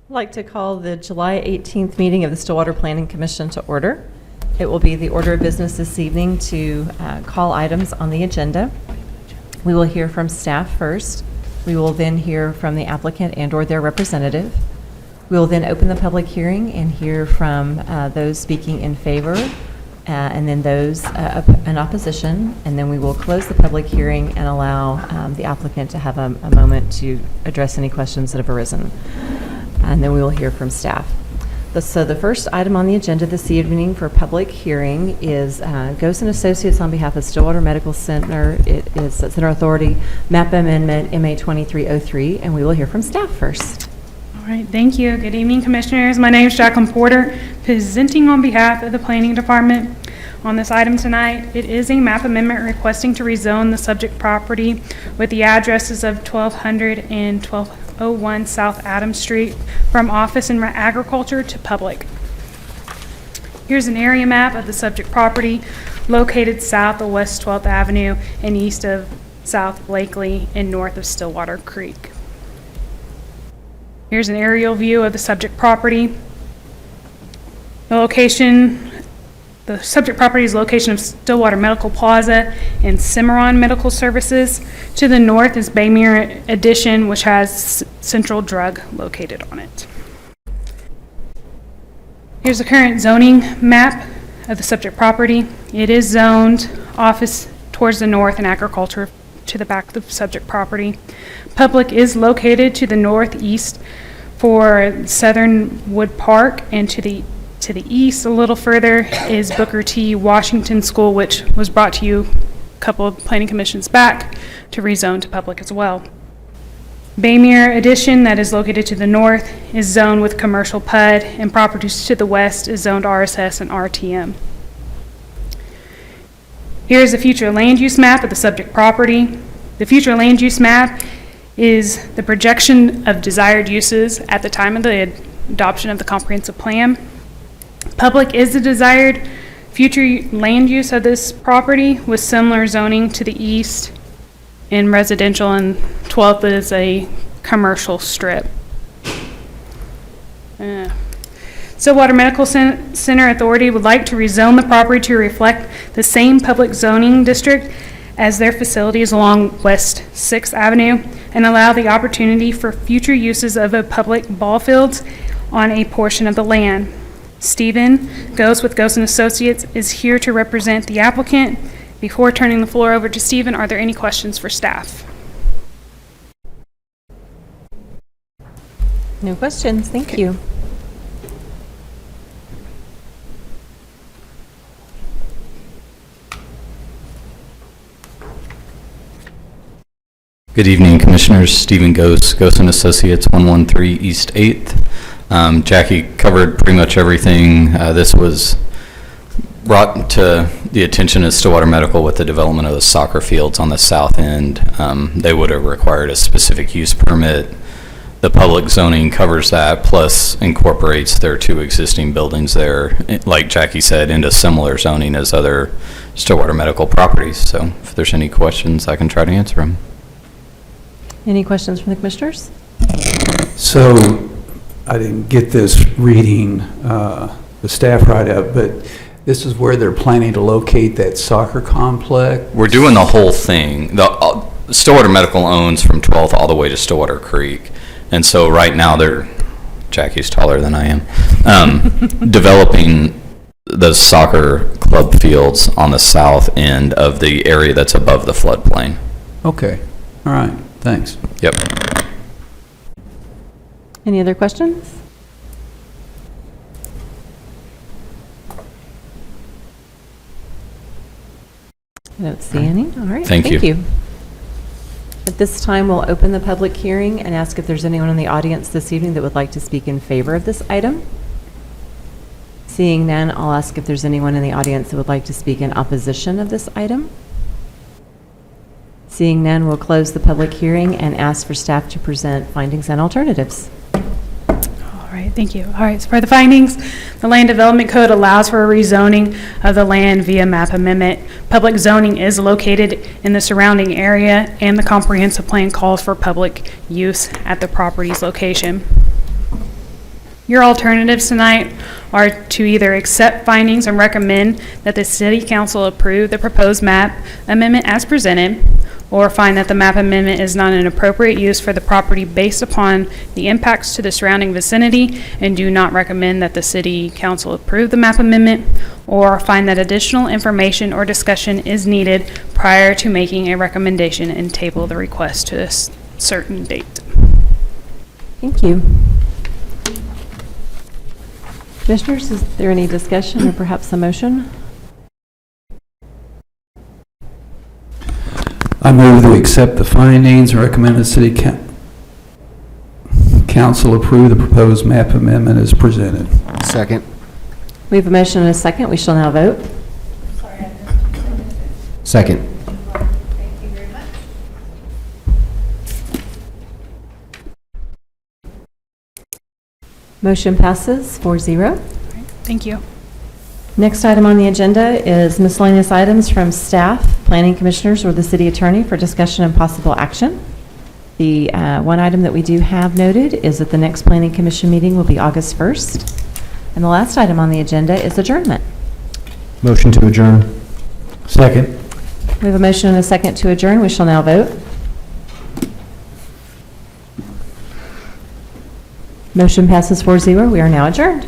I'd like to call the July 18th meeting of the Stillwater Planning Commission to order. It will be the order of business this evening to call items on the agenda. We will hear from staff first. We will then hear from the applicant and/or their representative. We will then open the public hearing and hear from those speaking in favor, and then those in opposition, and then we will close the public hearing and allow the applicant to have a moment to address any questions that have arisen. And then we will hear from staff. So the first item on the agenda this evening for public hearing is Gosen Associates on behalf of Stillwater Medical Center. It is Center Authority map amendment MA 2303, and we will hear from staff first. All right, thank you. Good evening, Commissioners. My name is Jacqueline Porter, presenting on behalf of the Planning Department on this item tonight. It is a map amendment requesting to rezone the subject property with the addresses of 1200 and 1201 South Adams Street from office and agriculture to public. Here's an area map of the subject property located south of West 12th Avenue and east of South Blakely and north of Stillwater Creek. Here's an aerial view of the subject property. The subject property is location of Stillwater Medical Plaza and Cimarron Medical Services. To the north is Baymere Addition, which has Central Drug located on it. Here's the current zoning map of the subject property. It is zoned office towards the north and agriculture to the back of the subject property. Public is located to the northeast for Southern Wood Park, and to the east a little further is Booker T. Washington School, which was brought to you a couple of planning commissions back to rezone to public as well. Baymere Addition, that is located to the north, is zoned with commercial PUD, and properties to the west is zoned RSS and RTM. Here's a future land use map of the subject property. The future land use map is the projection of desired uses at the time of the adoption of the comprehensive plan. Public is the desired future land use of this property with similar zoning to the east in residential, and 12th is a commercial strip. Stillwater Medical Center Authority would like to rezone the property to reflect the same public zoning district as their facilities along West 6th Avenue and allow the opportunity for future uses of a public ball fields on a portion of the land. Stephen Gose with Gose & Associates is here to represent the applicant. Before turning the floor over to Stephen, are there any questions for staff? No questions. Thank you. Good evening, Commissioners. Stephen Gose, Gose & Associates, 113 East 8th. Jackie covered pretty much everything. This was brought to the attention of Stillwater Medical with the development of the soccer fields on the south end. They would have required a specific use permit. The public zoning covers that, plus incorporates their two existing buildings there, like Jackie said, into similar zoning as other Stillwater Medical properties. So if there's any questions, I can try to answer them. Any questions from the commissioners? So I didn't get this reading the staff write-up, but this is where they're planning to locate that soccer complex? We're doing the whole thing. The Stillwater Medical owns from 12th all the way to Stillwater Creek. And so right now Jackie's taller than I am, developing the soccer club fields on the south end of the area that's above the floodplain. Okay, all right, thanks. Yep. Any other questions? I don't see any. All right. Thank you. At this time, we'll open the public hearing and ask if there's anyone in the audience this evening that would like to speak in favor of this item. Seeing none, I'll ask if there's anyone in the audience that would like to speak in opposition of this item. Seeing none, we'll close the public hearing and ask for staff to present findings and alternatives. All right, thank you. All right, so for the findings, the Land Development Code allows for a rezoning of the land via map amendment. Public zoning is located in the surrounding area, and the comprehensive plan calls for public use at the property's location. Your alternatives tonight are to either accept findings and recommend that the city council approve the proposed map amendment as presented, or find that the map amendment is not an appropriate use for the property based upon the impacts to the surrounding vicinity and do not recommend that the city council approve the map amendment, or find that additional information or discussion is needed prior to making a recommendation and table the request to a certain date. Thank you. Commissioners, is there any discussion or perhaps a motion? I move that we accept the findings and recommend the city council approve the proposed map amendment as presented. Second. We have a motion and a second. We shall now vote. Second. Motion passes 4-0. Thank you. Next item on the agenda is miscellaneous items from staff, planning commissioners, or the city attorney for discussion and possible action. The one item that we do have noted is that the next planning commission meeting will be August 1st. And the last item on the agenda is adjournment. Motion to adjourn. Second. We have a motion and a second to adjourn. We shall now vote. Motion passes 4-0. We are now adjourned.